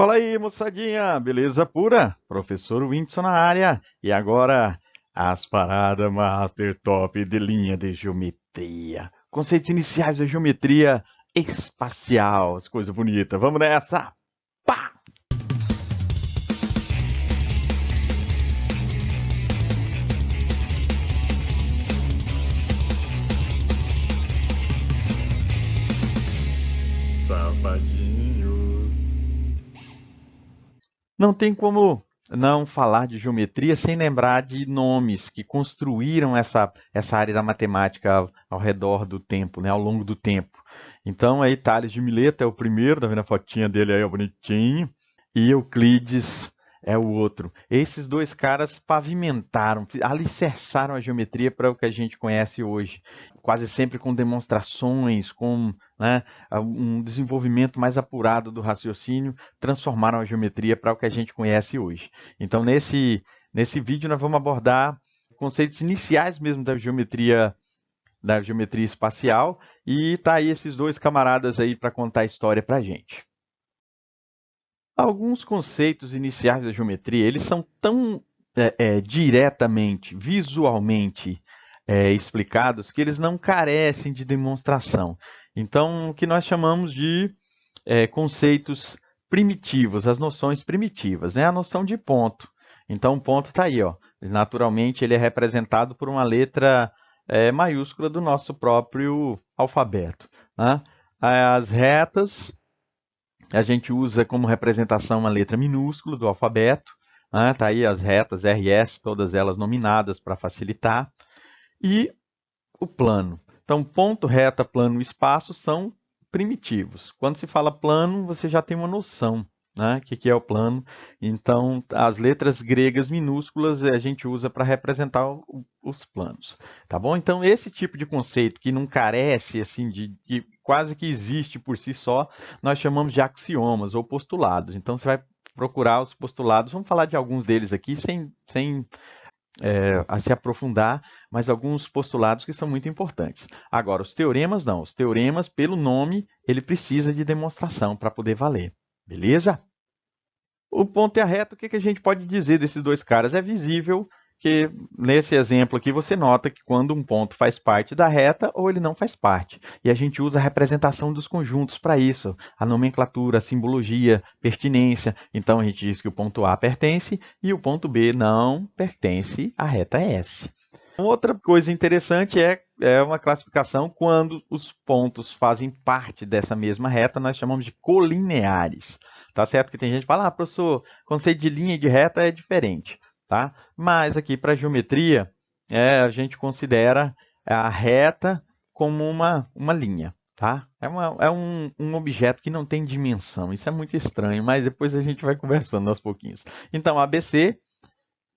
Fala aí, moçadinha, beleza pura? Professor Whindersson na área. E agora, as paradas master top de linha de geometria. Conceitos iniciais da geometria espacial, as coisas bonitas. Vamos nessa! Pá! Safadinhos. Não tem como não falar de geometria sem lembrar de nomes que construíram essa área da matemática ao redor do tempo, né, ao longo do tempo. Então, aí, Tales de Mileto é o primeiro, tá vendo a fotinha dele aí, ó, bonitinho, e Euclides é o outro. Esses dois caras pavimentaram, alicerçaram a geometria para o que a gente conhece hoje, quase sempre com demonstrações, com, né, um desenvolvimento mais apurado do raciocínio, transformaram a geometria para o que a gente conhece hoje. Então, nesse vídeo, nós vamos abordar conceitos iniciais mesmo da geometria espacial, e tá aí esses dois camaradas aí para contar a história para a gente. Alguns conceitos iniciais da geometria, eles são tão diretamente, visualmente explicados, que eles não carecem de demonstração. Então, o que nós chamamos de conceitos primitivos, as noções primitivas, né? A noção de ponto. Então, o ponto está aí, ó. Naturalmente, ele é representado por uma letra maiúscula do nosso próprio alfabeto, né? As retas, a gente usa como representação uma letra minúscula do alfabeto, né? Tá aí as retas, RS, todas elas nominadas para facilitar. E o plano. Então, ponto, reta, plano e espaço são primitivos. Quando se fala plano, você já tem uma noção, né? O que é o plano. Então, as letras gregas minúsculas a gente usa para representar os planos, tá bom? Então, esse tipo de conceito que não carece assim de quase que existe por si só, nós chamamos de axiomas ou postulados. Então, você vai procurar os postulados, vamos falar de alguns deles aqui sem a se aprofundar, mas alguns postulados que são muito importantes. Agora, os teoremas não. Os teoremas, pelo nome, ele precisa de demonstração para poder valer. Beleza? O ponto e a reta, o que a gente pode dizer desses dois caras? É visível que nesse exemplo aqui você nota que quando um ponto faz parte da reta ou ele não faz parte. E a gente usa a representação dos conjuntos para isso, a nomenclatura, a simbologia, pertinência. Então a gente diz que o ponto A pertence e o ponto B não pertence à reta S. Outra coisa interessante é uma classificação quando os pontos fazem parte dessa mesma reta, nós chamamos de colineares. Tá certo que tem gente que fala, professor, conceito de linha e de reta é diferente. Tá? Mas aqui para a geometria, a gente considera a reta como uma linha. Tá? É um objeto que não tem dimensão. Isso é muito estranho, mas depois a gente vai conversando aos pouquinhos. Então, ABC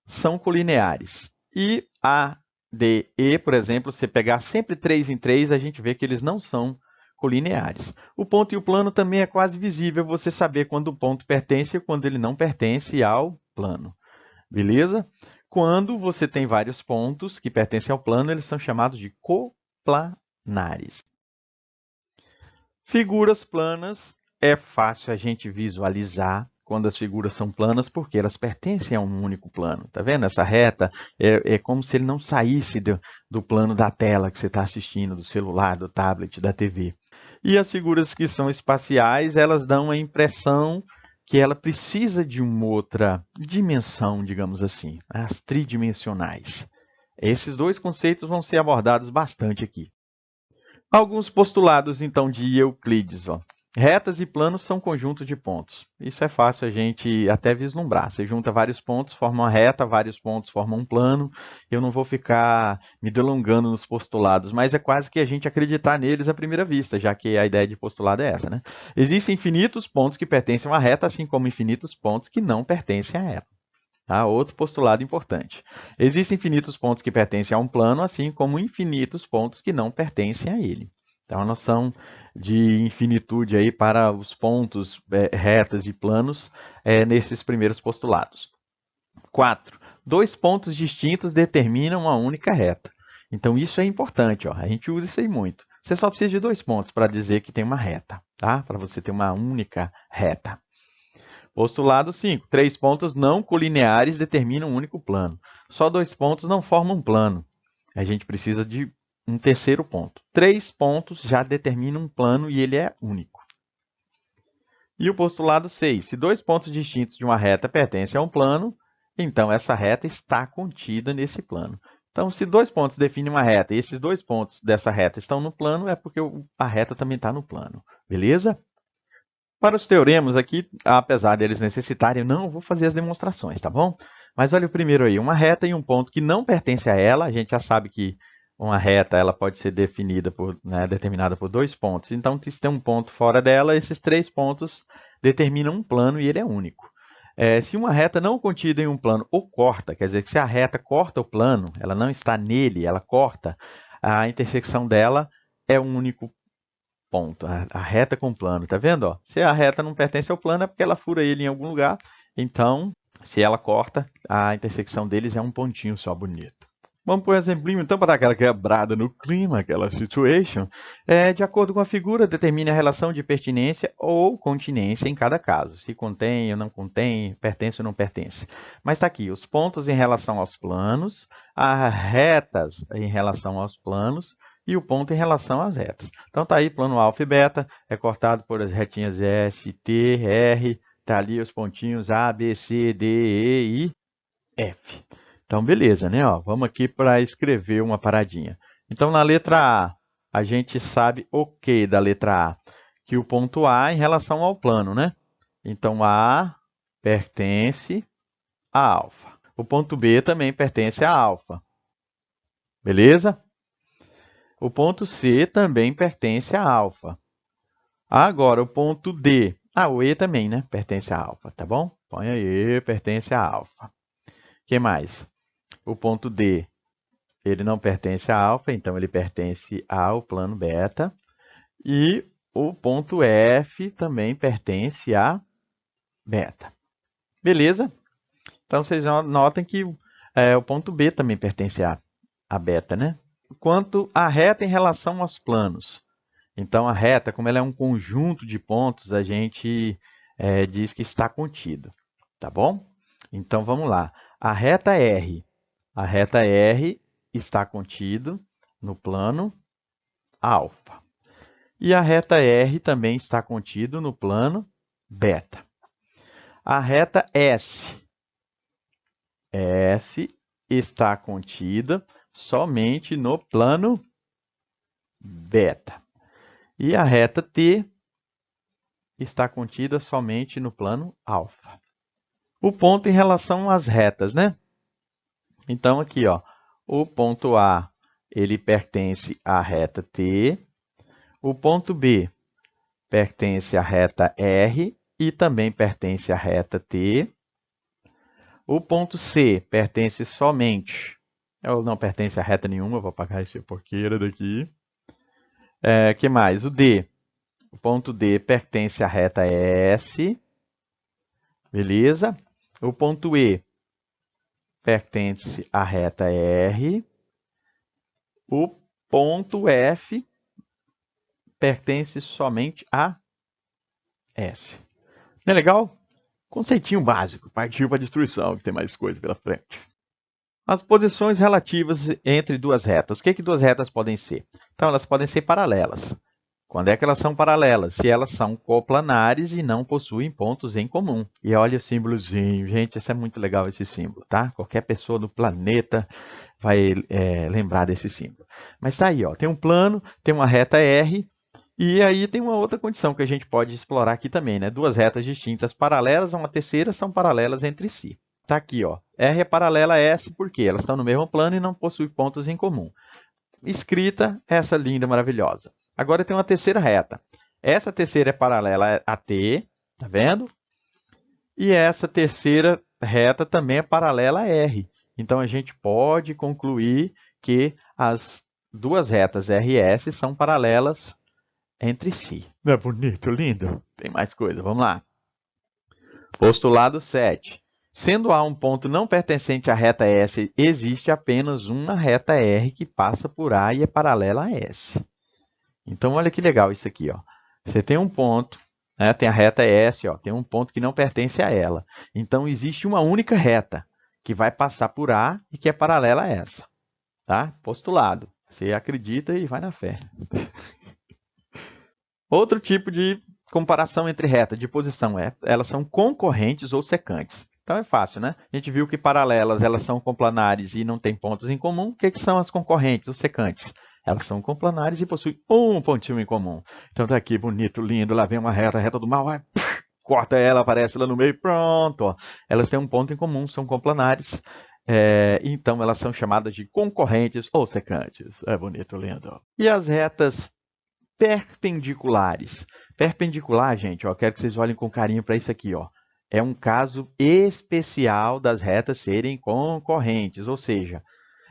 são colineares. E A, D, E, por exemplo, se pegar sempre 3 em 3, a gente vê que eles não são colineares. O ponto e o plano também é quase visível você saber quando o ponto pertence e quando ele não pertence ao plano. Beleza? Quando você tem vários pontos que pertencem ao plano, eles são chamados de coplanares. Figuras planas é fácil a gente visualizar quando as figuras são planas, porque elas pertencem a um único plano. Tá vendo? Essa reta é como se ele não saísse do plano da tela que você está assistindo, do celular, do tablet, da TV. E as figuras que são espaciais, elas dão a impressão que ela precisa de uma outra dimensão, digamos assim, as tridimensionais. Esses dois conceitos vão ser abordados bastante aqui. Alguns postulados, então, de Euclides. Ó. Retas e planos são conjuntos de pontos. Isso é fácil a gente até vislumbrar. Você junta vários pontos, forma uma reta, vários pontos formam um plano. Eu não vou ficar me delongando nos postulados, mas é quase que a gente acreditar neles à primeira vista, já que a ideia de postulado é essa. Né? Existem infinitos pontos que pertencem a uma reta, assim como infinitos pontos que não pertencem a ela. Tá? Outro postulado importante. Existem infinitos pontos que pertencem a um plano, assim como infinitos pontos que não pertencem a ele. Então, a noção de infinitude aí para os pontos, retas e planos nesses primeiros postulados. 4. Dois pontos distintos determinam uma única reta. Então, isso é importante. Ó. A gente usa isso aí muito. Você só precisa de dois pontos para dizer que tem uma reta, tá? Para você ter uma única reta. Postulado 5. 3 pontos não colineares determinam um único plano. Só 2 pontos não formam um plano. A gente precisa de um terceiro ponto. 3 pontos já determinam um plano e ele é único. E o postulado 6. Se 2 pontos distintos de uma reta pertencem a um plano, então essa reta está contida nesse plano. Então, se 2 pontos definem uma reta e esses 2 pontos dessa reta estão no plano, é porque a reta também está no plano. Beleza? Para os teoremas aqui, apesar deles necessitarem, eu não vou fazer as demonstrações, tá bom? Mas olha o primeiro aí, uma reta e um ponto que não pertence a ela, a gente já sabe que uma reta ela pode ser definida determinada por 2 pontos. Então, se tem um ponto fora dela, esses 3 pontos determinam um plano e ele é único. Se uma reta não contida em um plano ou corta, quer dizer que se a reta corta o plano, ela não está nele, ela corta, a intersecção dela é um único ponto, a reta com o plano, tá vendo? Ó? Se a reta não pertence ao plano é porque ela fura ele em algum lugar, então se ela corta, a intersecção deles é um pontinho só bonito. Vamos por um exemplinho então para dar aquela quebrada no clima, aquela situation. De acordo com a figura, determine a relação de pertinência ou continência em cada caso. Se contém ou não contém, pertence ou não pertence. Mas está aqui, os pontos em relação aos planos, as retas em relação aos planos e o ponto em relação às retas. Então está aí, plano alfa e beta, é cortado por as retinhas S, T, R, está ali os pontinhos A, B, C, D, E e F. Então, beleza, né? Ó, vamos aqui para escrever uma paradinha. Então, na letra A, a gente sabe o que da letra A? Que o ponto A é em relação ao plano, né? Então, A pertence a alfa. O ponto B também pertence a alfa. Beleza? O ponto C também pertence a alfa. Agora, o ponto D. O E também, né? Pertence a alfa, tá bom? Põe aí, pertence a alfa. O que mais? O ponto D, ele não pertence a alfa, então ele pertence ao plano beta. E o ponto F também pertence a beta. Beleza? Então, vocês notem que o ponto B também pertence a beta, né? Quanto à reta em relação aos planos. Então, a reta, como ela é um conjunto de pontos, a gente diz que está contido. Tá bom? Então, vamos lá. A reta R. A reta R está contido no plano alfa. E a reta R também está contido no plano beta. A reta S. S está contida somente no plano beta. E a reta T está contida somente no plano alfa. O ponto em relação às retas, né? Então, aqui, ó, o ponto A, ele pertence à reta T. O ponto B pertence à reta R e também pertence à reta T. O ponto C pertence somente, ou não pertence a reta nenhuma, vou apagar esse porqueira daqui. Que mais? O D. O ponto D pertence à reta S. Beleza? O ponto E pertence à reta R. O ponto F pertence somente a S. Não é legal? Conceitinho básico. Partiu para a destruição, que tem mais coisa pela frente. As posições relativas entre duas retas. O que duas retas podem ser? Então, elas podem ser paralelas. Quando é que elas são paralelas? Se elas são coplanares e não possuem pontos em comum. E olha o símbolozinho. Gente, isso é muito legal esse símbolo, tá? Qualquer pessoa do planeta vai lembrar desse símbolo. Mas tá aí, ó. Tem um plano, tem uma reta R, e aí tem uma outra condição que a gente pode explorar aqui também, né? Duas retas distintas paralelas a uma terceira são paralelas entre si. Tá aqui, ó. R é paralela a S porque elas estão no mesmo plano e não possuem pontos em comum. Escrita essa linda, maravilhosa. Agora tem uma terceira reta. Essa terceira é paralela a T, tá vendo? E essa terceira reta também é paralela a R. Então, a gente pode concluir que as duas retas R e S são paralelas entre si. Não é bonito, lindo? Tem mais coisa, vamos lá. Postulado 7. Sendo A um ponto não pertencente à reta S, existe apenas uma reta R que passa por A e é paralela a S. Então, olha que legal isso aqui, ó. Você tem um ponto né? Tem a reta S, ó, tem um ponto que não pertence a ela. Então, existe uma única reta que vai passar por A e que é paralela a essa. Tá? Postulado. Você acredita e vai na fé. Outro tipo de comparação entre reta de posição é, elas são concorrentes ou secantes. Então é fácil, né? A gente viu que paralelas elas são complanares e não têm pontos em comum. O que são as concorrentes, os secantes? Elas são complanares e possuem um pontinho em comum. Então tá aqui, bonito, lindo, lá vem uma reta, a reta do mal, vai, corta ela, aparece lá no meio, pronto. Ó. Elas têm um ponto em comum, são complanares. Então elas são chamadas de concorrentes ou secantes. É bonito, lindo. E as retas perpendiculares. Perpendicular, gente, ó, quero que vocês olhem com carinho para isso aqui. Ó. É um caso especial das retas serem concorrentes, ou seja,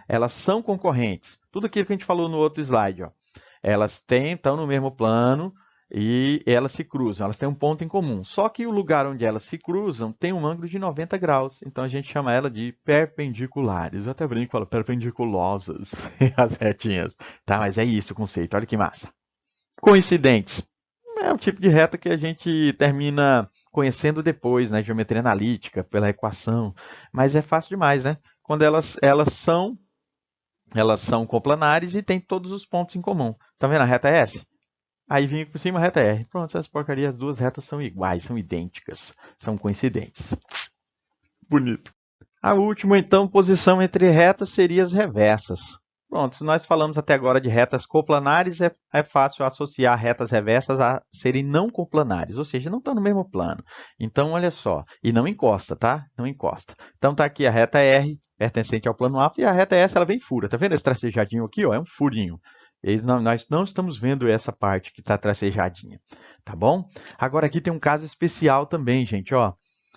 elas são concorrentes. Tudo aquilo que a gente falou no outro slide. Ó. Elas estão no mesmo plano e elas se cruzam, elas têm um ponto em comum. Só que o lugar onde elas se cruzam tem um ângulo de 90 graus, então a gente chama ela de perpendiculares. Eu até brinco e falo perpendiculosas, as retinhas. Tá, mas é isso o conceito, olha que massa. Coincidentes. É o tipo de reta que a gente termina conhecendo depois, na geometria analítica, pela equação. Mas é fácil demais, né? Quando elas são coplanares e têm todos os pontos em comum. Tá vendo a reta S? Aí vem por cima a reta R. Pronto, essas porcarias, as duas retas são iguais, são idênticas, são coincidentes. Bonito. A última, então, posição entre retas seria as reversas. Pronto, se nós falamos até agora de retas coplanares, é fácil associar retas reversas a serem não coplanares, ou seja, não estão no mesmo plano. Então, olha só, e não encosta, tá? Não encosta. Então, está aqui a reta R, pertencente ao plano A, e a reta S, ela vem fura. Tá vendo esse tracejadinho aqui? Ó, é um furinho. Nós não estamos vendo essa parte que está tracejadinha, tá bom? Agora aqui tem um caso especial também, gente, ó.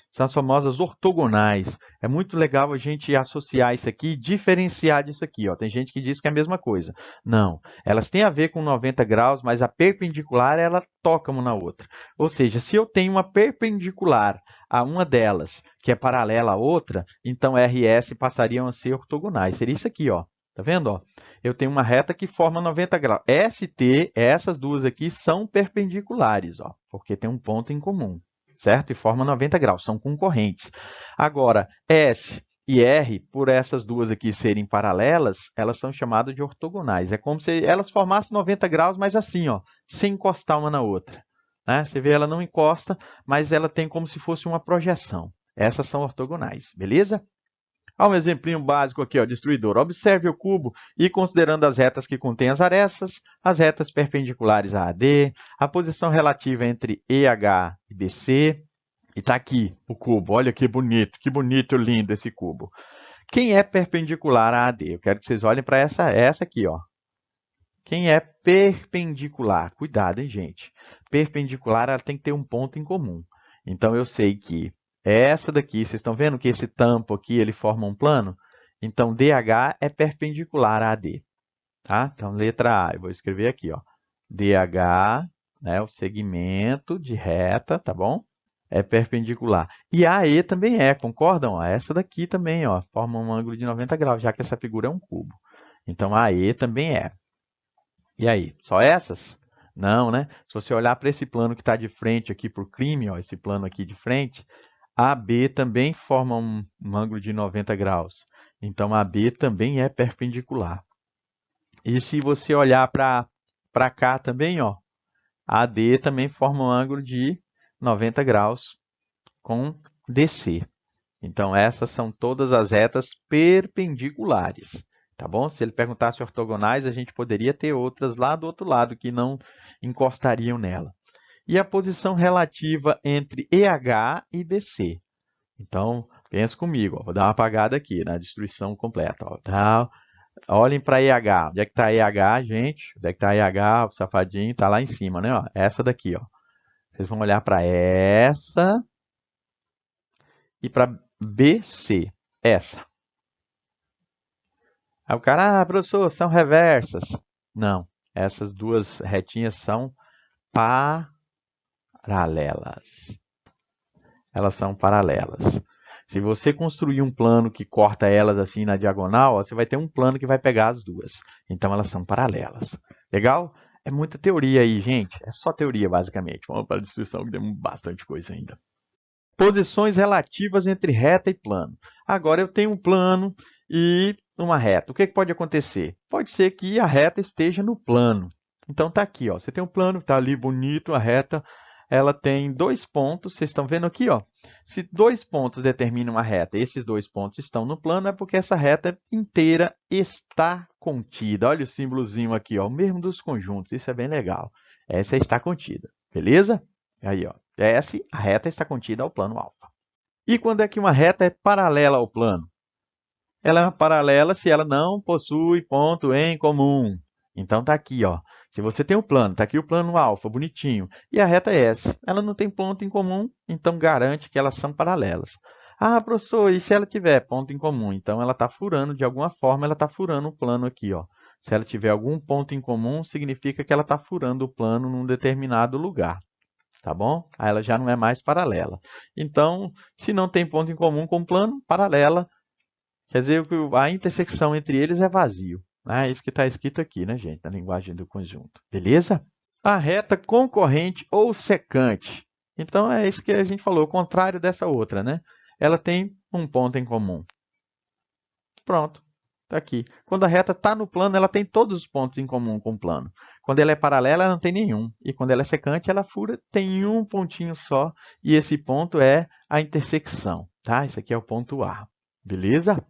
São as famosas ortogonais. É muito legal a gente associar isso aqui, diferenciar disso aqui. Ó. Tem gente que diz que é a mesma coisa. Não, elas têm a ver com 90 graus, mas a perpendicular, ela toca uma na outra. Ou seja, se eu tenho uma perpendicular a uma delas, que é paralela à outra, então RS passariam a ser ortogonais. Seria isso aqui, ó. Tá vendo? Ó? Eu tenho uma reta que forma 90 graus. ST, essas duas aqui são perpendiculares, ó, porque tem um ponto em comum, certo? E forma 90 graus, são concorrentes. Agora, S e R, por essas duas aqui serem paralelas, elas são chamadas de ortogonais. É como se elas formassem 90 graus, mas assim, ó, sem encostar uma na outra. Né? Você vê, ela não encosta, mas ela tem como se fosse uma projeção. Essas são ortogonais, beleza? Há um exemplinho básico aqui, ó, destruidor. Observe o cubo e considerando as retas que contêm as arestas, as retas perpendiculares a AD, a posição relativa entre EH e BC. E está aqui o cubo. Olha que bonito e lindo esse cubo. Quem é perpendicular a AD? Eu quero que vocês olhem para essa aqui, ó. Quem é perpendicular? Cuidado, hein, gente? Perpendicular, ela tem que ter um ponto em comum. Então, eu sei que essa daqui, vocês estão vendo que esse tampo aqui, ele forma um plano? Então, DH é perpendicular a AD. Tá? Então, letra A, eu vou escrever aqui, ó. DH, né, o segmento de reta, tá bom? É perpendicular. E a AE também é, concordam? Ó, essa daqui também, ó, forma um ângulo de 90 graus, já que essa figura é um cubo. Então, a AE também é. E aí, só essas? Não, né? Se você olhar para esse plano que está de frente aqui para o crime, ó, esse plano aqui de frente, AB também forma um ângulo de 90 graus. Então, AB também é perpendicular. E se você olhar para cá também, ó, AD também forma um ângulo de 90 graus com DC. Então, essas são todas as retas perpendiculares. Tá bom? Se ele perguntasse ortogonais, a gente poderia ter outras lá do outro lado que não encostariam nela. E a posição relativa entre EH e BC. Então, pensa comigo. Ó, vou dar uma apagada aqui na destruição completa. Ó, tá? Olhem para EH. Onde é que está EH, gente? Onde é que está EH? O safadinho está lá em cima, né? Ó, essa daqui. Ó. Vocês vão olhar para essa e para BC. Essa. Aí o cara, professor, são reversas. Não, essas duas retinhas são paralelas. Elas são paralelas. Se você construir um plano que corta elas assim na diagonal, ó, você vai ter um plano que vai pegar as duas. Então, elas são paralelas. Legal? É muita teoria aí, gente. É só teoria, basicamente. Vamos para a descrição que tem bastante coisa ainda. Posições relativas entre reta e plano. Agora eu tenho um plano e uma reta. O que pode acontecer? Pode ser que a reta esteja no plano. Então tá aqui, ó. Você tem um plano, tá ali bonito, a reta, ela tem 2 pontos. Vocês estão vendo aqui, ó. Se 2 pontos determinam a reta, e esses 2 pontos estão no plano, é porque essa reta inteira está contida. Olha o símbolozinho aqui, ó, o mesmo dos conjuntos. Isso é bem legal. Essa está contida, beleza? Aí, ó. S, a reta está contida ao plano alfa. E quando é que uma reta é paralela ao plano? Ela é paralela se ela não possui ponto em comum. Então tá aqui, ó. Se você tem um plano, tá aqui o plano alfa, bonitinho, e a reta é S, ela não tem ponto em comum, então garante que elas são paralelas. Ah, professor, e se ela tiver ponto em comum? Então ela está furando, de alguma forma, ela está furando o plano aqui, ó. Se ela tiver algum ponto em comum, significa que ela está furando o plano num determinado lugar. Tá bom? Aí ela já não é mais paralela. Então, se não tem ponto em comum com o plano, paralela, quer dizer que a intersecção entre eles é vazio. É isso que está escrito aqui, né, gente, na linguagem do conjunto. Beleza? A reta concorrente ou secante. Então, é isso que a gente falou, o contrário dessa outra, né? Ela tem um ponto em comum. Pronto. Está aqui. Quando a reta está no plano, ela tem todos os pontos em comum com o plano. Quando ela é paralela, ela não tem nenhum. E quando ela é secante, ela fura, tem um pontinho só. E esse ponto é a intersecção. Tá? Isso aqui é o ponto A. Beleza?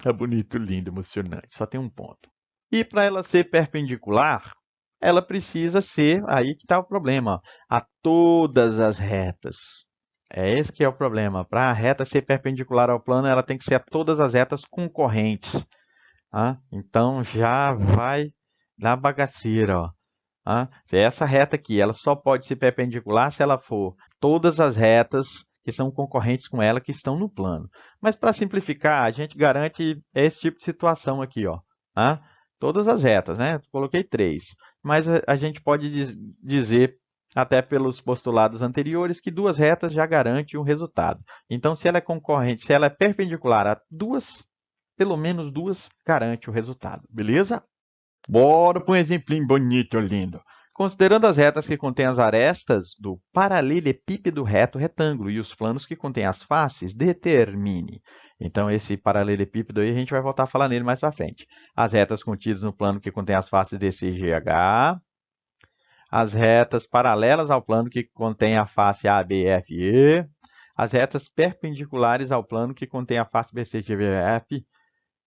É bonito, lindo, emocionante. Só tem um ponto. E para ela ser perpendicular, ela precisa ser, aí que está o problema, ó, a todas as retas. É esse que é o problema. Para a reta ser perpendicular ao plano, ela tem que ser a todas as retas concorrentes. Tá? Então já vai na bagaceira. Ó. Tá? Essa reta aqui, ela só pode ser perpendicular se ela for todas as retas que são concorrentes com ela que estão no plano. Mas para simplificar, a gente garante esse tipo de situação aqui. Ó. Tá? Todas as retas, né? Coloquei 3. Mas a gente pode dizer até pelos postulados anteriores, que 2 retas já garante um resultado. Então, se ela é concorrente, se ela é perpendicular a pelo menos 2, garante o resultado. Beleza? Bora para um exemplinho bonito, lindo. Considerando as retas que contêm as arestas do paralelepípedo reto retângulo e os planos que contêm as faces, determine. Então, esse paralelepípedo aí a gente vai voltar a falar nele mais para frente. As retas contidas no plano que contém as faces DCGH, as retas paralelas ao plano que contém a face ABFE, as retas perpendiculares ao plano que contém a face BCGF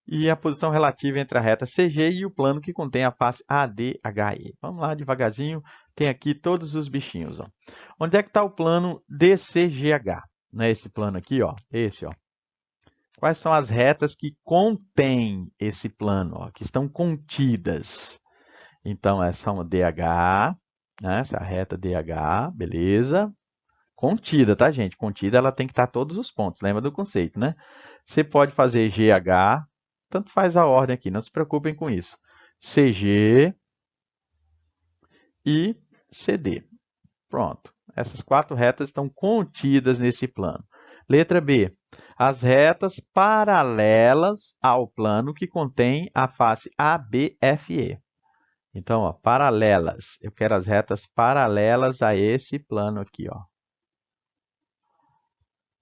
e a posição relativa entre a reta CG e o plano que contém a face ADHE. Vamos lá devagarzinho, tem aqui todos os bichinhos. Ó. Onde é que está o plano DCGH? Não é esse plano aqui, ó, esse, ó. Quais são as retas que contêm esse plano, ó, que estão contidas? Então, são DH, né? Essa é a reta DH, beleza. Contida, tá, gente? Contida, ela tem que estar todos os pontos. Lembra do conceito, né? Você pode fazer GH, tanto faz a ordem aqui, não se preocupem com isso. CG e CD. Pronto. Essas 4 retas estão contidas nesse plano. Letra B. As retas paralelas ao plano que contém a face ABFE. Então, ó, paralelas. Eu quero as retas paralelas a esse plano aqui. Ó.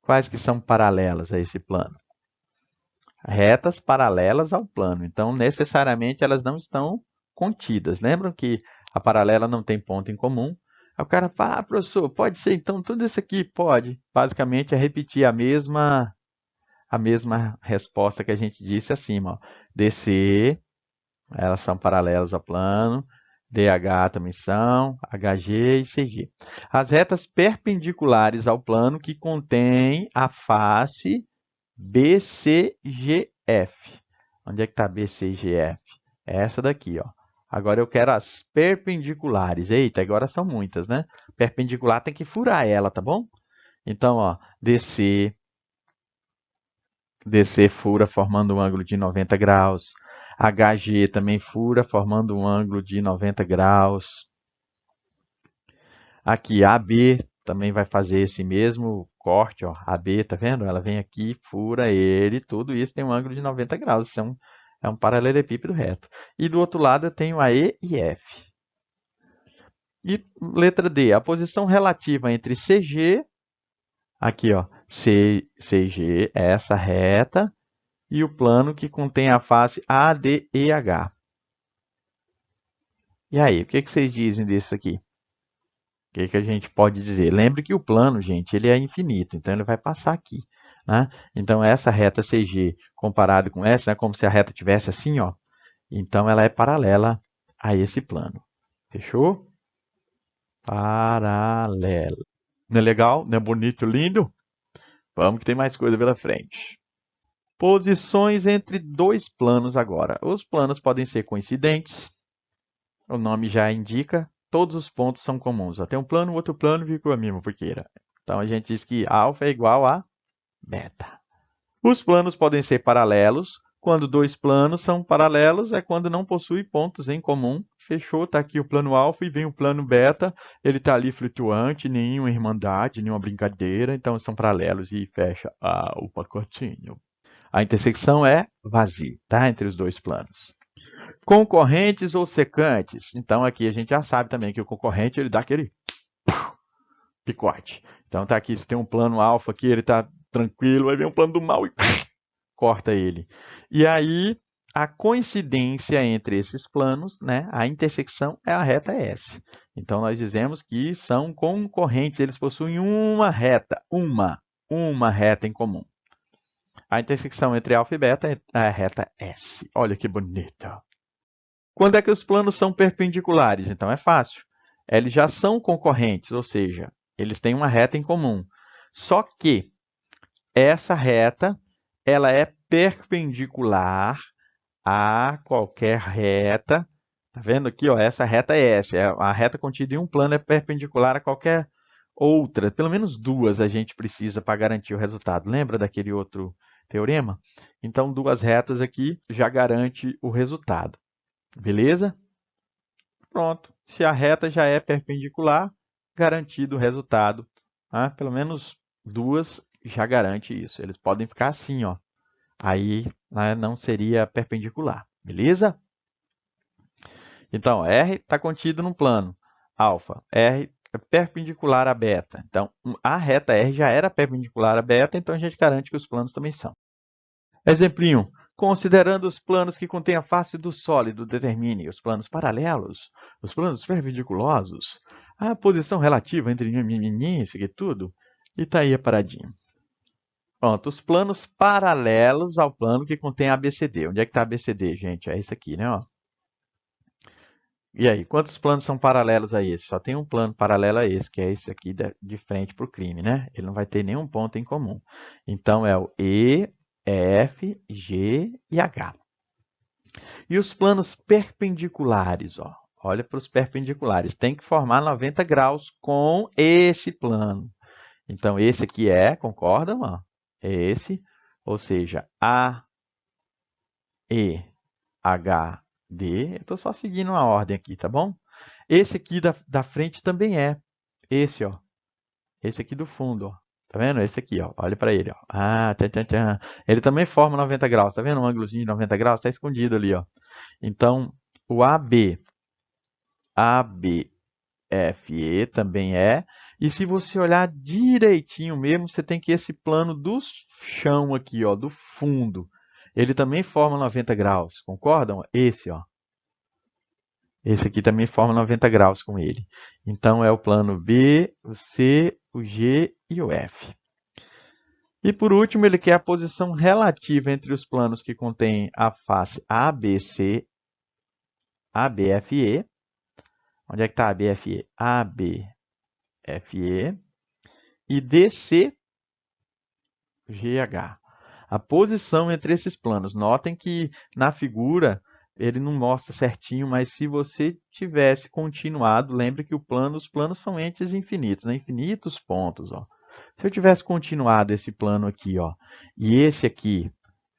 Quais que são paralelas a esse plano? Retas paralelas ao plano. Então, necessariamente, elas não estão contidas. Lembram que a paralela não tem ponto em comum? Aí o cara fala, professor, pode ser então tudo isso aqui? Pode. Basicamente, é repetir a mesma resposta que a gente disse acima. Ó. DC, elas são paralelas ao plano. DH também são, HG e CG. As retas perpendiculares ao plano que contém a face BCGF. Onde é que está BCGF? É essa daqui, ó. Agora eu quero as perpendiculares. Eita, agora são muitas, né? Perpendicular tem que furar ela, tá bom? Então, ó, DC fura formando um ângulo de 90 graus. HG também fura, formando um ângulo de 90 graus. Aqui, AB também vai fazer esse mesmo corte, ó. AB, tá vendo? Ela vem aqui, fura ele, tudo isso tem um ângulo de 90 graus. Isso é um paralelepípedo reto. E do outro lado eu tenho a E e F. E letra D, a posição relativa entre CG, aqui ó, CG, essa reta, e o plano que contém a face ADEH. E aí, o que vocês dizem disso aqui? O que a gente pode dizer? Lembre que o plano, gente, ele é infinito, então ele vai passar aqui. Né? Então, essa reta CG comparado com essa, é como se a reta tivesse assim, ó. Então, ela é paralela a esse plano. Fechou? Paralela. Não é legal? Não é bonito, lindo? Vamos que tem mais coisa pela frente. Posições entre dois planos agora. Os planos podem ser coincidentes. O nome já indica. Todos os pontos são comuns. Tem um plano, outro plano, ficou a mesma porqueira. Então a gente diz que alfa é igual a beta. Os planos podem ser paralelos. Quando dois planos são paralelos, é quando não possui pontos em comum. Fechou, está aqui o plano alfa e vem o plano beta. Ele está ali flutuante, nenhuma irmandade, nenhuma brincadeira. Então são paralelos e fecha o pacotinho. A intersecção é vazia, tá? Entre os dois planos. Concorrentes ou secantes? Então aqui a gente já sabe também que o concorrente ele dá aquele picote. Então tá aqui, se tem um plano alfa aqui, ele tá tranquilo, aí vem um plano do mal e corta ele. E aí a coincidência entre esses planos, né, a intersecção é a reta S. Então nós dizemos que são concorrentes, eles possuem uma reta em comum. A intersecção entre alfa e beta é a reta S. Olha que bonita. Quando é que os planos são perpendiculares? Então é fácil. Eles já são concorrentes, ou seja, eles têm uma reta em comum. Só que essa reta ela é perpendicular a qualquer reta. Tá vendo aqui, ó, essa reta é S. A reta contida em um plano é perpendicular a qualquer outra. Pelo menos duas a gente precisa para garantir o resultado. Lembra daquele outro teorema? Então, duas retas aqui já garante o resultado. Beleza? Pronto. Se a reta já é perpendicular, garantido o resultado. Tá? Pelo menos duas já garante isso. Eles podem ficar assim, ó. Aí, né, não seria perpendicular. Beleza? Então, R está contido no plano alfa. R é perpendicular a beta. Então, a reta R já era perpendicular a beta, então a gente garante que os planos também são. Exemplinho. Considerando os planos que contêm a face do sólido, determine os planos paralelos, os planos perpendiculosos, a posição relativa entre isso aqui tudo, e está aí a paradinha. Pronto, os planos paralelos ao plano que contém ABCD. Onde é que está ABCD, gente? É esse aqui, né? Ó. E aí, quantos planos são paralelos a esse? Só tem um plano paralelo a esse, que é esse aqui de frente para o crime, né? Ele não vai ter nenhum ponto em comum. Então, é o E, F, G e H. E os planos perpendiculares, ó. Olha para os perpendiculares. Tem que formar 90 graus com esse plano. Então, esse aqui concordam? Ó, é esse. Ou seja, A, E, H, D. Eu estou só seguindo uma ordem aqui, tá bom? Esse aqui da frente também é. Esse, ó. Esse aqui do fundo, ó. Tá vendo? Esse aqui, ó. Olha para ele, ó. Tchan, tchan, tchan. Ele também forma 90 graus. Tá vendo um ângulozinho de 90 graus? Está escondido ali, ó. Então, o AB, ABFE também é. E se você olhar direitinho mesmo, você tem que esse plano do chão aqui, ó, do fundo, ele também forma 90 graus. Concordam? Esse, ó. Esse aqui também forma 90 graus com ele. Então, é o plano B, o C, o G e o F. E por último, ele quer a posição relativa entre os planos que contêm a face ABC, ABFE. Onde é que está a ABFE? ABFE e DCGH. A posição entre esses planos. Notem que na figura ele não mostra certinho, mas se você tivesse continuado, lembre que os planos são entes infinitos, né? Infinitos pontos. Ó. Se eu tivesse continuado esse plano aqui, ó, e esse aqui,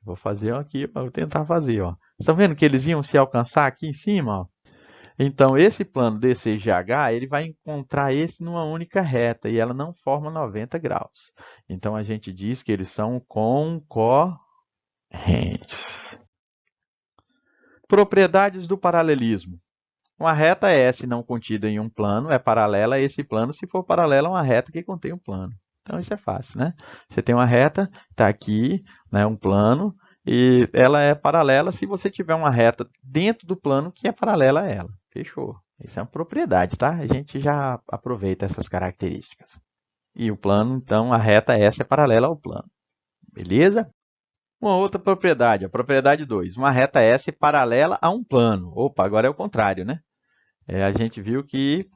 vou fazer aqui, vou tentar fazer. Ó. Estão vendo que eles iam se alcançar aqui em cima? Ó? Então, esse plano DCGH, ele vai encontrar esse numa única reta e ela não forma 90 graus. Então, a gente diz que eles são concorrentes. Propriedades do paralelismo. Uma reta S não contida em um plano é paralela a esse plano se for paralela a uma reta que contém um plano. Então isso é fácil, né? Você tem uma reta, está aqui, né, um plano, e ela é paralela se você tiver uma reta dentro do plano que é paralela a ela. Fechou. Isso é uma propriedade, tá? A gente já aproveita essas características. E o plano, então, a reta S é paralela ao plano. Beleza? Uma outra propriedade, a propriedade 2. Uma reta S paralela a um plano. Opa, agora é o contrário, né? A gente viu que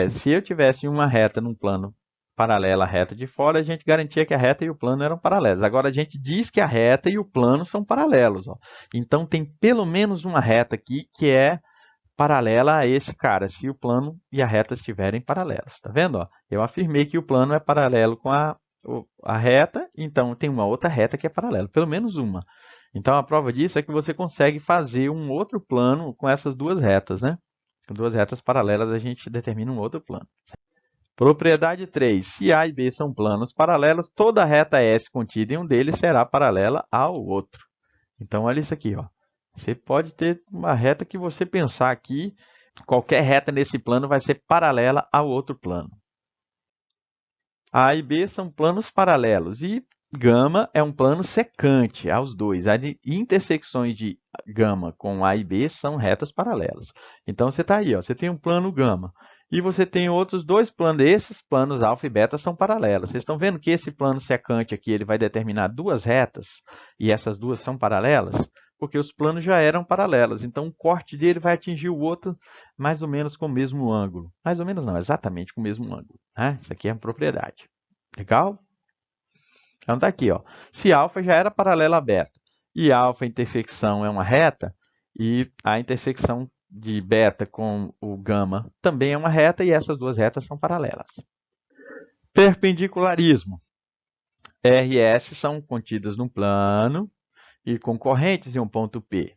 se eu tivesse uma reta num plano paralela à reta de fora, a gente garantia que a reta e o plano eram paralelos. Agora a gente diz que a reta e o plano são paralelos. Ó. Então tem pelo menos uma reta aqui que é paralela a esse cara, se o plano e a reta estiverem paralelos. Tá vendo? Ó? Eu afirmei que o plano é paralelo com a reta, então tem uma outra reta que é paralela, pelo menos uma. Então a prova disso é que você consegue fazer um outro plano com essas duas retas, né? Com duas retas paralelas a gente determina um outro plano. Propriedade 3. Se A e B são planos paralelos, toda reta S contida em um deles será paralela ao outro. Então olha isso aqui, ó. Você pode ter uma reta que você pensar aqui, qualquer reta nesse plano vai ser paralela ao outro plano. A e B são planos paralelos e gama é um plano secante aos dois. As intersecções de gama com A e B são retas paralelas. Então você está aí, ó, você tem um plano gama e você tem outros dois planos. Esses planos alfa e beta são paralelos. Vocês estão vendo que esse plano secante aqui ele vai determinar duas retas e essas duas são paralelas? Porque os planos já eram paralelos. Então o corte dele vai atingir o outro mais ou menos com o mesmo ângulo. Mais ou menos não, exatamente com o mesmo ângulo. Né? Isso aqui é uma propriedade. Legal? Então está aqui, ó. Se alfa já era paralela a beta e alfa intersecção é uma reta e a intersecção de beta com o gama também é uma reta e essas duas retas são paralelas. Perpendicularismo. R e S são contidas num plano e concorrentes em um ponto P.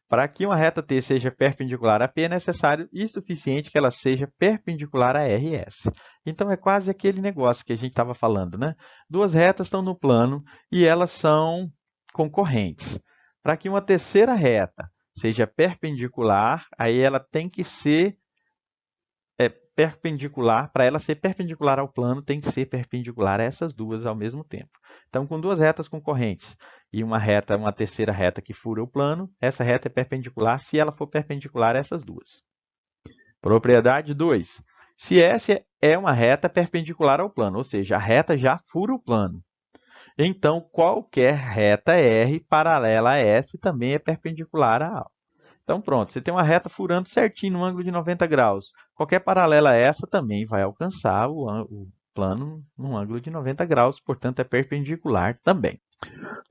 Para que uma reta T seja perpendicular a P, é necessário e suficiente que ela seja perpendicular a RS. Então, é quase aquele negócio que a gente estava falando, né? Duas retas estão no plano e elas são concorrentes. Para que uma terceira reta seja perpendicular, aí ela tem que ser perpendicular. Para ela ser perpendicular ao plano, tem que ser perpendicular a essas duas ao mesmo tempo. Então, com duas retas concorrentes e uma terceira reta que fura o plano, essa reta é perpendicular se ela for perpendicular a essas duas. Propriedade 2. Se S é uma reta perpendicular ao plano, ou seja, a reta já fura o plano. Então, qualquer reta R paralela a S também é perpendicular a A. Então, pronto, você tem uma reta furando certinho no ângulo de 90 graus. Qualquer paralela a essa também vai alcançar o plano num ângulo de 90 graus, portanto, é perpendicular também.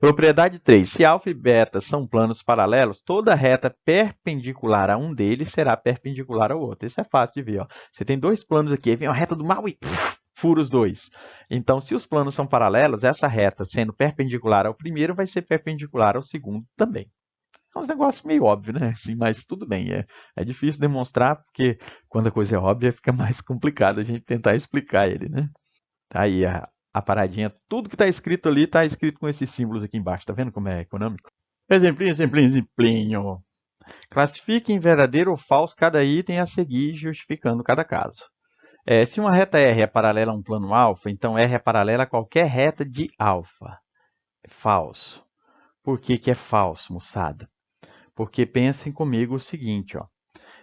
Propriedade 3. Se alfa e beta são planos paralelos, toda reta perpendicular a um deles será perpendicular ao outro. Isso é fácil de ver. Ó. Você tem dois planos aqui, aí vem uma reta do mal e fura os dois. Então, se os planos são paralelos, essa reta sendo perpendicular ao primeiro vai ser perpendicular ao segundo também. É um negócio meio óbvio, né? Assim, mas tudo bem. É difícil demonstrar, porque quando a coisa é óbvia, fica mais complicado a gente tentar explicar ele, né? Tá aí a paradinha. Tudo que está escrito ali está escrito com esses símbolos aqui embaixo. Tá vendo como é econômico? Exemplinho, exemplinho, exemplinho. Classifique em verdadeiro ou falso cada item a seguir, justificando cada caso. Se uma reta R é paralela a um plano alfa, então R é paralela a qualquer reta de alfa. É falso. Por que que é falso, moçada? Porque pensem comigo o seguinte, ó.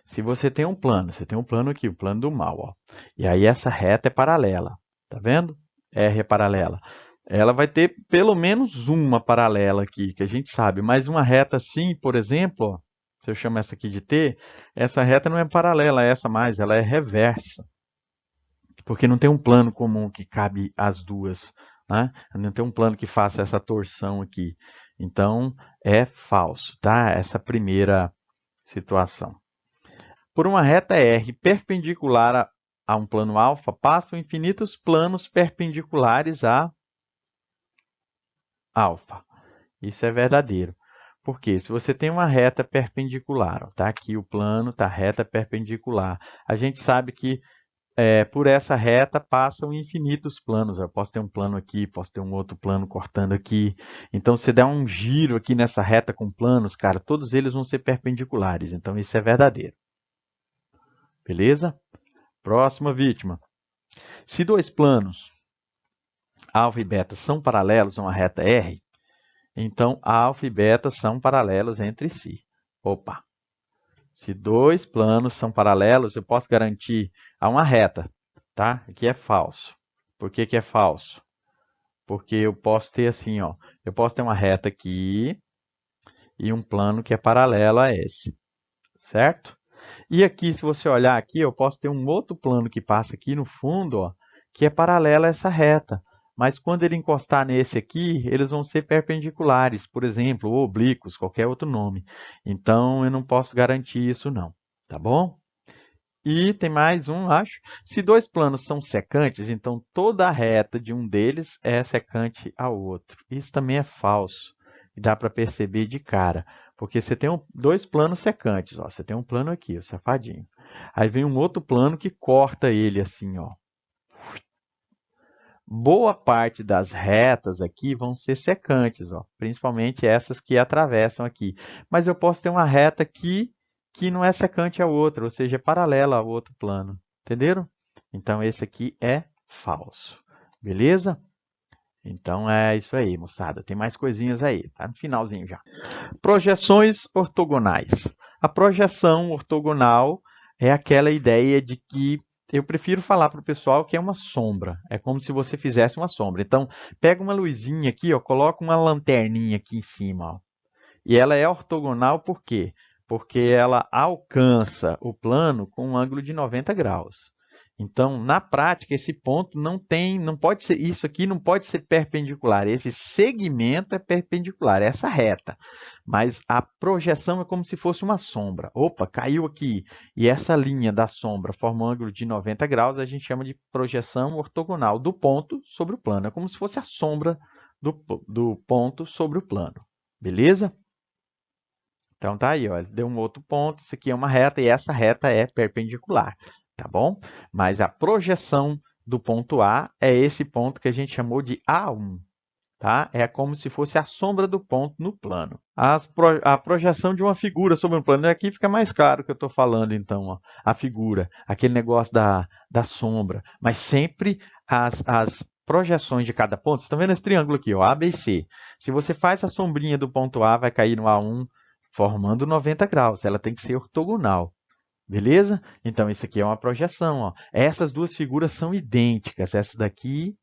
Se você tem um plano, você tem um plano aqui, o plano do mal, ó. E aí essa reta é paralela, tá vendo? R é paralela. Ela vai ter pelo menos uma paralela aqui, que a gente sabe, mas uma reta assim, por exemplo, ó, se eu chamo essa aqui de T, essa reta não é paralela a essa mais, ela é reversa. Porque não tem um plano comum que cabe as duas, né? Não tem um plano que faça essa torção aqui. Então, é falso, tá? Essa primeira situação. Por uma reta R perpendicular a um plano alfa, passam infinitos planos perpendiculares a alfa. Isso é verdadeiro. Porque se você tem uma reta perpendicular, tá aqui o plano, tá reta perpendicular, a gente sabe que por essa reta passam infinitos planos. Eu posso ter um plano aqui, posso ter um outro plano cortando aqui. Então, se der um giro aqui nessa reta com planos, cara, todos eles vão ser perpendiculares. Então, isso é verdadeiro. Beleza? Próxima vítima. Se dois planos, alfa e beta, são paralelos a uma reta R, então alfa e beta são paralelos entre si. Opa! Se dois planos são paralelos, eu posso garantir a uma reta, tá? Aqui é falso. Por que que é falso? Porque eu posso ter assim, ó, eu posso ter uma reta aqui e um plano que é paralelo a esse, certo? E aqui, se você olhar aqui, eu posso ter um outro plano que passa aqui no fundo, ó, que é paralelo a essa reta. Mas quando ele encostar nesse aqui, eles vão ser perpendiculares, por exemplo, ou oblíquos, qualquer outro nome. Então, eu não posso garantir isso não, tá bom? E tem mais um, acho. Se dois planos são secantes, então toda a reta de um deles é secante ao outro. Isso também é falso. E dá para perceber de cara. Porque você tem dois planos secantes. Ó. Você tem um plano aqui, o safadinho. Aí vem um outro plano que corta ele assim, ó. Boa parte das retas aqui vão ser secantes, ó. Principalmente essas que atravessam aqui. Mas eu posso ter uma reta aqui que não é secante ao outro, ou seja, é paralela ao outro plano. Entenderam? Então, esse aqui é falso. Beleza? Então, é isso aí, moçada. Tem mais coisinhas aí. Tá no finalzinho já. Projeções ortogonais. A projeção ortogonal é aquela ideia de que eu prefiro falar para o pessoal que é uma sombra. É como se você fizesse uma sombra. Então, pega uma luzinha aqui, ó, coloca uma lanterninha aqui em cima. Ó, e ela é ortogonal por quê? Porque ela alcança o plano com um ângulo de 90 graus. Então, na prática, esse ponto não pode ser, isso aqui não pode ser perpendicular. Esse segmento é perpendicular, essa reta. Mas a projeção é como se fosse uma sombra. Opa, caiu aqui. E essa linha da sombra forma um ângulo de 90 graus, a gente chama de projeção ortogonal do ponto sobre o plano. É como se fosse a sombra do ponto sobre o plano. Beleza? Então tá aí, ó, ele deu um outro ponto, isso aqui é uma reta e essa reta é perpendicular, tá bom? Mas a projeção do ponto A é esse ponto que a gente chamou de A1, tá? É como se fosse a sombra do ponto no plano. A projeção de uma figura sobre um plano, aqui fica mais claro o que eu estou falando então, ó, a figura, aquele negócio da sombra, mas sempre as projeções de cada ponto, vocês estão vendo esse triângulo aqui, ó, A, B e C. Se você faz a sombrinha do ponto A, vai cair no A1, formando 90 graus. Ela tem que ser ortogonal. Beleza? Então, isso aqui é uma projeção. Ó. Essas duas figuras são idênticas. Essa daqui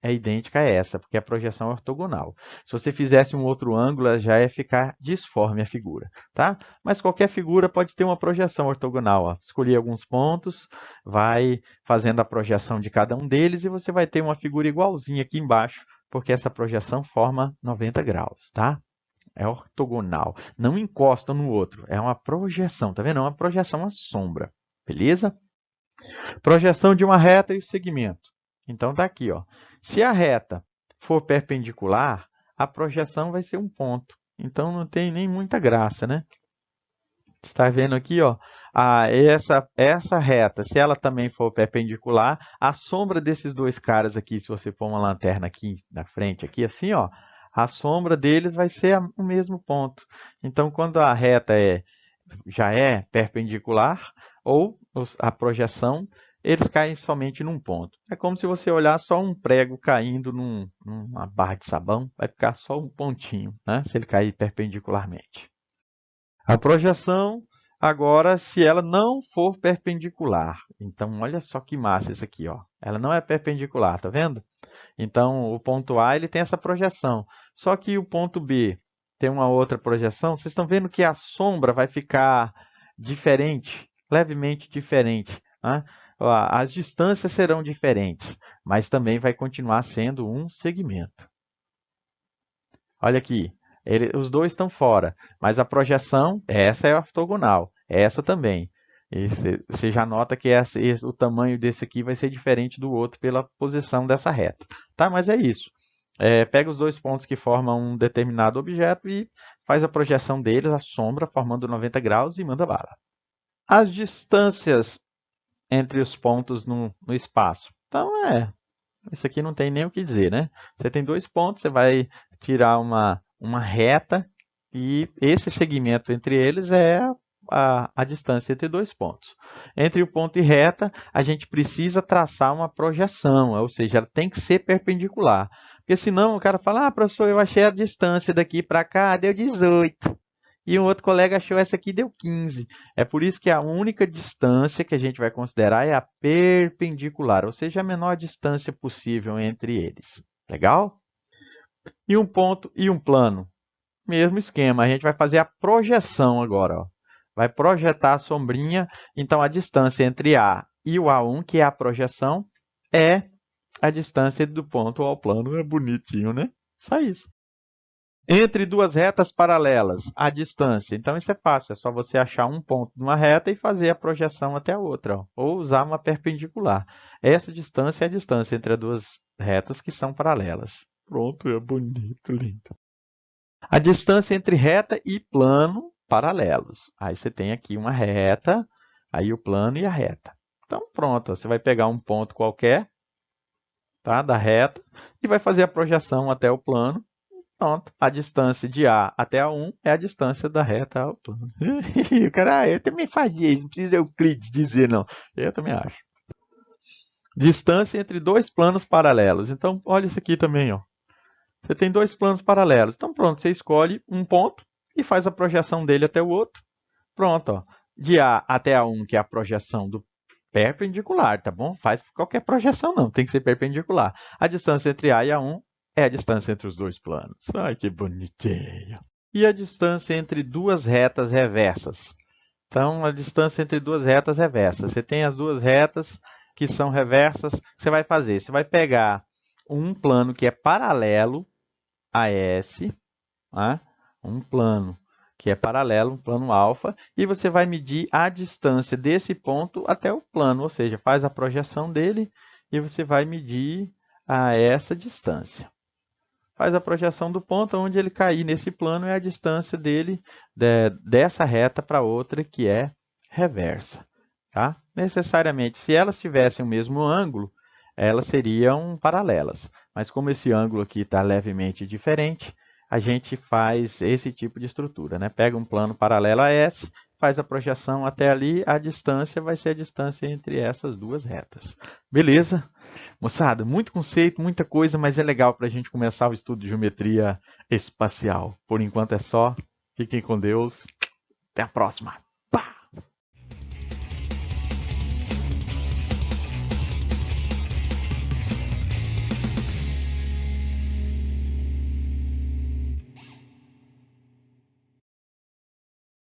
é idêntica a essa, porque a projeção é ortogonal. Se você fizesse um outro ângulo, ela já ia ficar disforme a figura. Tá? Mas qualquer figura pode ter uma projeção ortogonal. Ó. Escolhi alguns pontos, vai fazendo a projeção de cada um deles e você vai ter uma figura igualzinha aqui embaixo, porque essa projeção forma 90 graus. Tá? É ortogonal. Não encosta no outro. É uma projeção. Tá vendo? É uma projeção, uma sombra. Beleza? Projeção de uma reta e o segmento. Então tá aqui, ó. Se a reta for perpendicular, a projeção vai ser um ponto. Então não tem nem muita graça, né? Você está vendo aqui, ó, essa reta, se ela também for perpendicular, a sombra desses dois caras aqui, se você pôr uma lanterna aqui na frente, aqui assim, ó, a sombra deles vai ser o mesmo ponto. Então, quando a reta já é perpendicular, ou a projeção, eles caem somente num ponto. É como se você olhar só um prego caindo numa barra de sabão, vai ficar só um pontinho, né? Se ele cair perpendicularmente. A projeção, agora, se ela não for perpendicular. Então, olha só que massa isso aqui, ó. Ela não é perpendicular, tá vendo? Então, o ponto A ele tem essa projeção. Só que o ponto B tem uma outra projeção. Vocês estão vendo que a sombra vai ficar diferente, levemente diferente, né? As distâncias serão diferentes, mas também vai continuar sendo um segmento. Olha aqui, os dois estão fora, mas a projeção, essa é ortogonal, essa também. Você já nota que o tamanho desse aqui vai ser diferente do outro pela posição dessa reta. Tá? Mas é isso. Pega os dois pontos que formam um determinado objeto e faz a projeção deles, a sombra, formando 90 graus e manda bala. As distâncias entre os pontos no espaço. Então, isso aqui não tem nem o que dizer, né? Você tem dois pontos, você vai tirar uma reta e esse segmento entre eles é a distância entre dois pontos. Entre o ponto e reta, a gente precisa traçar uma projeção, ou seja, ela tem que ser perpendicular. Porque senão o cara fala, professor, eu achei a distância daqui para cá, deu 18. E um outro colega achou essa aqui, deu 15. É por isso que a única distância que a gente vai considerar é a perpendicular, ou seja, a menor distância possível entre eles. Legal? E um ponto e um plano. Mesmo esquema, a gente vai fazer a projeção agora. Ó. Vai projetar a sombrinha, então a distância entre A e o A1, que é a projeção, é a distância do ponto ao plano. É bonitinho, né? Só isso. Entre duas retas paralelas, a distância. Então isso é fácil, é só você achar um ponto de uma reta e fazer a projeção até a outra, ó. Ou usar uma perpendicular. Essa distância é a distância entre as duas retas que são paralelas. Pronto, é bonito, lindo. A distância entre reta e plano paralelos. Aí você tem aqui uma reta, aí o plano e a reta. Então pronto, você vai pegar um ponto qualquer, tá, da reta e vai fazer a projeção até o plano. Pronto, a distância de A até A1 é a distância da reta ao plano. O cara, eu também fazia isso, não precisa Euclides dizer não. Eu também acho. Distância entre dois planos paralelos. Então, olha isso aqui também, ó. Você tem dois planos paralelos. Então, pronto, você escolhe um ponto e faz a projeção dele até o outro. Pronto, ó. De A até A1, que é a projeção do perpendicular, tá bom? Faz qualquer projeção não, tem que ser perpendicular. A distância entre A e A1 é a distância entre os dois planos. Ai, que bonitinho. E a distância entre duas retas reversas? Então, a distância entre duas retas reversas. Você tem as duas retas que são reversas. Você vai fazer, você vai pegar um plano que é paralelo a S, né? Um plano que é paralelo, um plano alfa, e você vai medir a distância desse ponto até o plano, ou seja, faz a projeção dele e você vai medir a essa distância. Faz a projeção do ponto onde ele cair nesse plano é a distância dele dessa reta para outra que é reversa. Tá? Necessariamente, se elas tivessem o mesmo ângulo, elas seriam paralelas. Mas como esse ângulo aqui está levemente diferente, a gente faz esse tipo de estrutura. Né? Pega um plano paralelo a S, faz a projeção até ali, a distância vai ser a distância entre essas duas retas. Beleza? Moçada, muito conceito, muita coisa, mas é legal para a gente começar o estudo de geometria espacial. Por enquanto é só. Fiquem com Deus. Até a próxima.